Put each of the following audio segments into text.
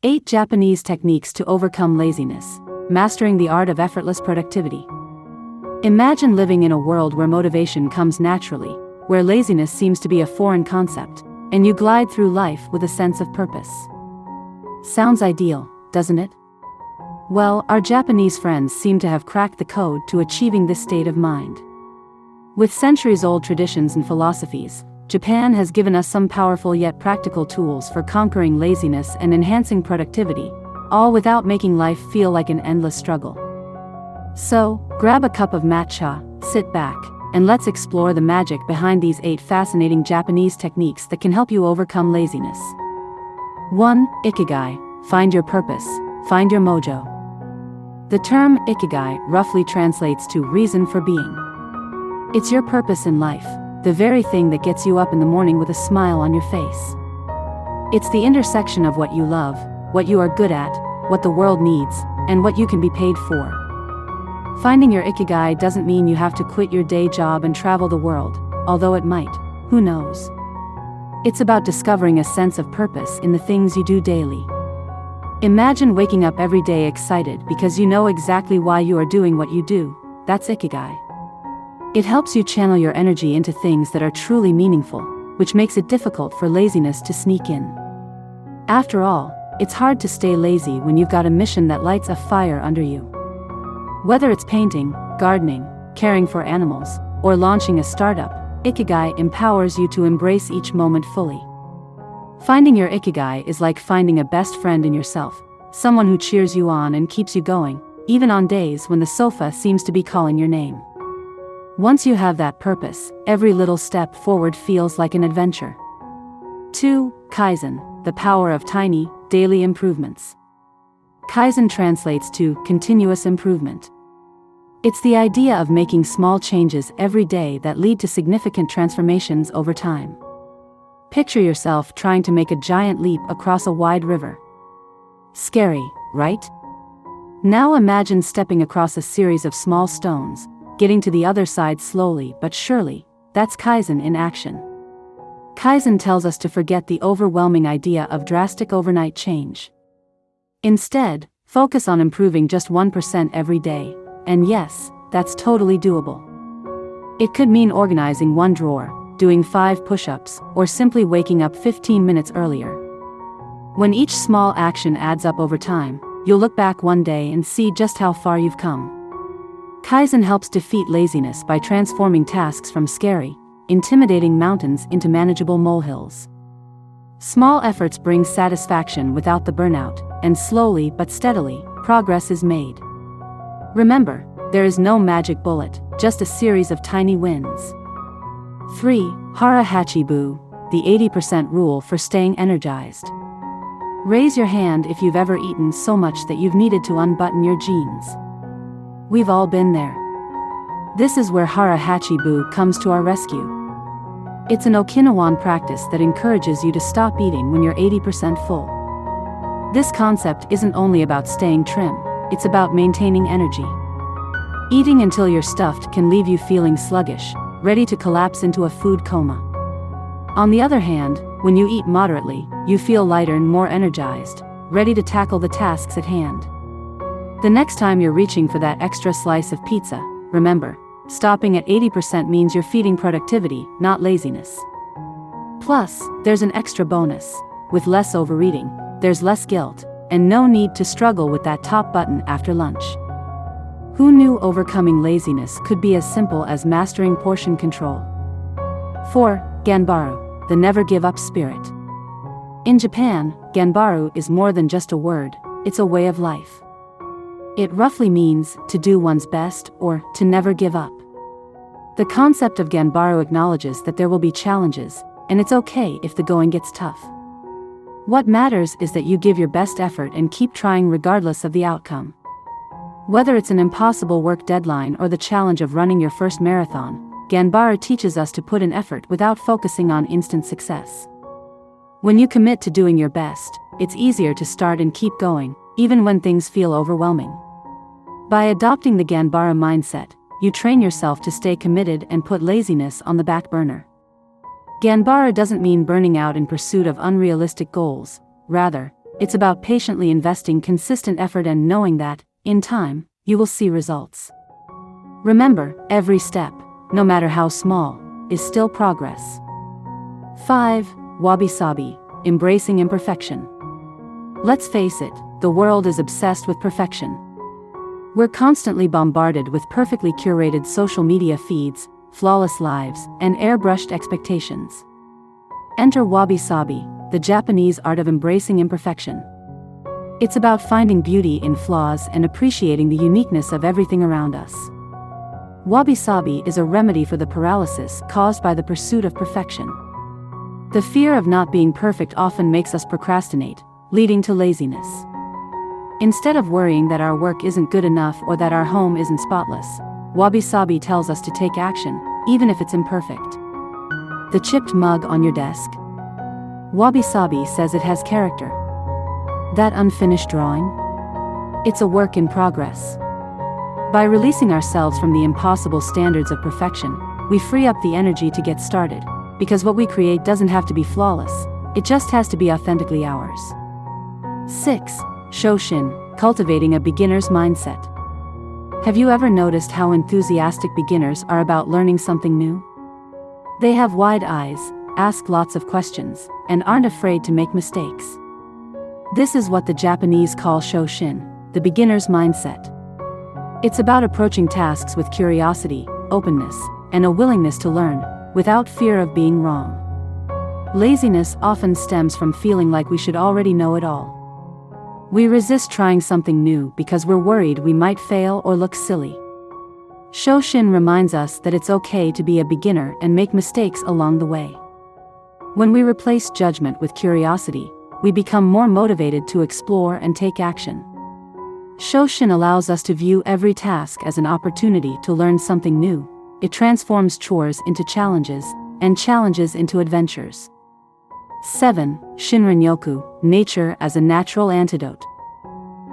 8 Japanese Techniques to Overcome Laziness, Mastering the Art of Effortless Productivity. Imagine living in a world where motivation comes naturally, where laziness seems to be a foreign concept, and you glide through life with a sense of purpose. Sounds ideal, doesn't it? Well, our Japanese friends seem to have cracked the code to achieving this state of mind. With centuries-old traditions and philosophies, Japan has given us some powerful yet practical tools for conquering laziness and enhancing productivity, all without making life feel like an endless struggle. So, grab a cup of matcha, sit back, and let's explore the magic behind these 8 fascinating Japanese techniques that can help you overcome laziness. 1. Ikigai, find your purpose, find your mojo. The term ikigai roughly translates to reason for being. It's your purpose in life, the very thing that gets you up in the morning with a smile on your face. It's the intersection of what you love, what you are good at, what the world needs, and what you can be paid for. Finding your ikigai doesn't mean you have to quit your day job and travel the world, although it might, who knows. It's about discovering a sense of purpose in the things you do daily. Imagine waking up every day excited because you know exactly why you are doing what you do. That's ikigai. It helps you channel your energy into things that are truly meaningful, which makes it difficult for laziness to sneak in. After all, it's hard to stay lazy when you've got a mission that lights a fire under you. Whether it's painting, gardening, caring for animals, or launching a startup, ikigai empowers you to embrace each moment fully. Finding your ikigai is like finding a best friend in yourself, someone who cheers you on and keeps you going, even on days when the sofa seems to be calling your name. Once you have that purpose, every little step forward feels like an adventure. 2. Kaizen, the power of tiny, daily improvements. Kaizen translates to continuous improvement. It's the idea of making small changes every day that lead to significant transformations over time. Picture yourself trying to make a giant leap across a wide river. Scary, right? Now imagine stepping across a series of small stones, getting to the other side slowly but surely. That's Kaizen in action. Kaizen tells us to forget the overwhelming idea of drastic overnight change. Instead, focus on improving just 1% every day, and yes, that's totally doable. It could mean organizing one drawer, doing 5 push-ups, or simply waking up 15 minutes earlier. When each small action adds up over time, you'll look back one day and see just how far you've come. Kaizen helps defeat laziness by transforming tasks from scary, intimidating mountains into manageable molehills. Small efforts bring satisfaction without the burnout, and slowly but steadily, progress is made. Remember, there is no magic bullet, just a series of tiny wins. 3. Hara Hachibu, the 80% rule for staying energized. Raise your hand if you've ever eaten so much that you've needed to unbutton your jeans. We've all been there. This is where Hara Hachibu comes to our rescue. It's an Okinawan practice that encourages you to stop eating when you're 80% full. This concept isn't only about staying trim, it's about maintaining energy. Eating until you're stuffed can leave you feeling sluggish, ready to collapse into a food coma. On the other hand, when you eat moderately, you feel lighter and more energized, ready to tackle the tasks at hand. The next time you're reaching for that extra slice of pizza, remember, stopping at 80% means you're feeding productivity, not laziness. Plus, there's an extra bonus. With less overeating, there's less guilt, and no need to struggle with that top button after lunch. Who knew overcoming laziness could be as simple as mastering portion control? 4. Ganbaru, the never give up spirit. In Japan, ganbaru is more than just a word, it's a way of life. It roughly means to do one's best or to never give up. The concept of ganbaru acknowledges that there will be challenges, and it's okay if the going gets tough. What matters is that you give your best effort and keep trying regardless of the outcome. Whether it's an impossible work deadline or the challenge of running your first marathon, ganbaru teaches us to put in effort without focusing on instant success. When you commit to doing your best, it's easier to start and keep going, even when things feel overwhelming. By adopting the ganbaru mindset, you train yourself to stay committed and put laziness on the back burner. Ganbaru doesn't mean burning out in pursuit of unrealistic goals. Rather, It's about patiently investing consistent effort and knowing that, in time, you will see results. Remember, every step, no matter how small, is still progress. 5. Wabi-sabi, embracing imperfection. Let's face it, the world is obsessed with perfection. We're constantly bombarded with perfectly curated social media feeds, flawless lives, and airbrushed expectations. Enter wabi-sabi, the Japanese art of embracing imperfection. It's about finding beauty in flaws and appreciating the uniqueness of everything around us. Wabi-sabi is a remedy for the paralysis caused by the pursuit of perfection. The fear of not being perfect often makes us procrastinate, leading to laziness. Instead of worrying that our work isn't good enough or that our home isn't spotless, wabi-sabi tells us to take action, even if it's imperfect. The chipped mug on your desk? Wabi-sabi says it has character. That unfinished drawing? It's a work in progress. By releasing ourselves from the impossible standards of perfection, we free up the energy to get started, because what we create doesn't have to be flawless, it just has to be authentically ours. 6. Shoshin, cultivating a beginner's mindset. Have you ever noticed how enthusiastic beginners are about learning something new? They have wide eyes, ask lots of questions, and aren't afraid to make mistakes. This is what the Japanese call shoshin, the beginner's mindset. It's about approaching tasks with curiosity, openness, and a willingness to learn, without fear of being wrong. Laziness often stems from feeling like we should already know it all. We resist trying something new because we're worried we might fail or look silly. Shoshin reminds us that it's okay to be a beginner and make mistakes along the way. When we replace judgment with curiosity, we become more motivated to explore and take action. Shoshin allows us to view every task as an opportunity to learn something new. It transforms chores into challenges, and challenges into adventures. 7. Shinrin-yoku, nature as a natural antidote.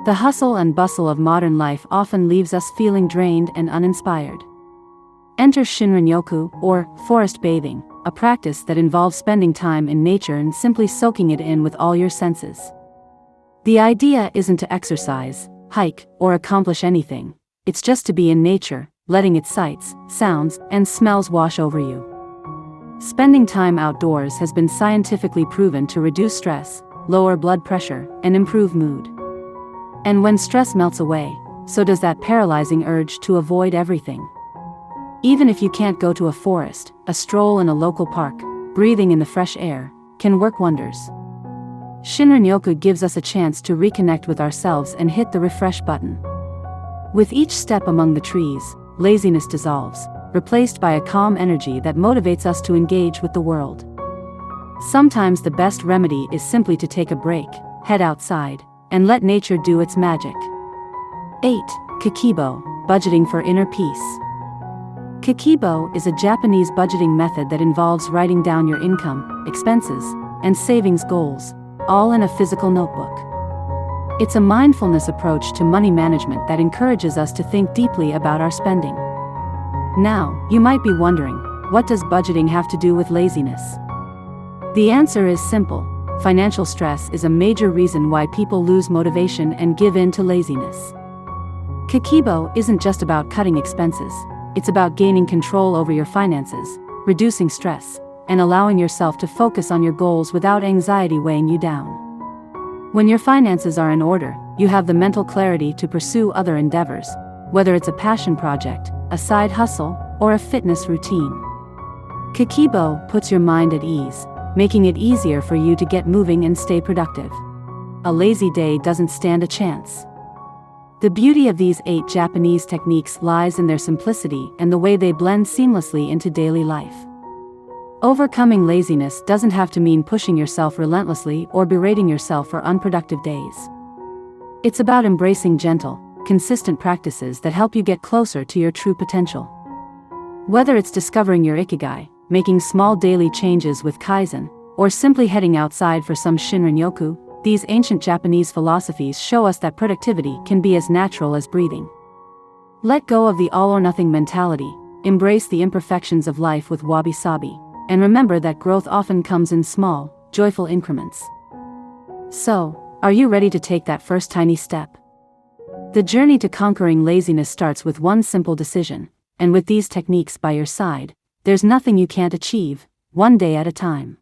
The hustle and bustle of modern life often leaves us feeling drained and uninspired. Enter Shinrin-yoku, or forest bathing, a practice that involves spending time in nature and simply soaking it in with all your senses. The idea isn't to exercise, hike, or accomplish anything. It's just to be in nature, letting its sights, sounds, and smells wash over you. Spending time outdoors has been scientifically proven to reduce stress, lower blood pressure, and improve mood. And when stress melts away, so does that paralyzing urge to avoid everything. Even if you can't go to a forest, a stroll in a local park, breathing in the fresh air, can work wonders. Shinrin-yoku gives us a chance to reconnect with ourselves and hit the refresh button. With each step among the trees, laziness dissolves, replaced by a calm energy that motivates us to engage with the world. Sometimes the best remedy is simply to take a break, head outside, and let nature do its magic. 8. Kikibo, budgeting for inner peace. Kikibo is a Japanese budgeting method that involves writing down your income, expenses, and savings goals, all in a physical notebook. It's a mindfulness approach to money management that encourages us to think deeply about our spending. Now, you might be wondering, what does budgeting have to do with laziness? The answer is simple. Financial stress is a major reason why people lose motivation and give in to laziness. Kikibo isn't just about cutting expenses, it's about gaining control over your finances, reducing stress, and allowing yourself to focus on your goals without anxiety weighing you down. When your finances are in order, you have the mental clarity to pursue other endeavors, whether it's a passion project, a side hustle, or a fitness routine. Kikibo puts your mind at ease, making it easier for you to get moving and stay productive. A lazy day doesn't stand a chance. The beauty of these 8 Japanese techniques lies in their simplicity and the way they blend seamlessly into daily life. Overcoming laziness doesn't have to mean pushing yourself relentlessly or berating yourself for unproductive days. It's about embracing gentle, consistent practices that help you get closer to your true potential. Whether it's discovering your ikigai, making small daily changes with kaizen, or simply heading outside for some Shinrin-yoku, these ancient Japanese philosophies show us that productivity can be as natural as breathing. Let go of the all-or-nothing mentality, embrace the imperfections of life with wabi-sabi, and remember that growth often comes in small, joyful increments. So, Are you ready to take that first tiny step? The journey to conquering laziness starts with one simple decision, and with these techniques by your side, there's nothing you can't achieve, one day at a time.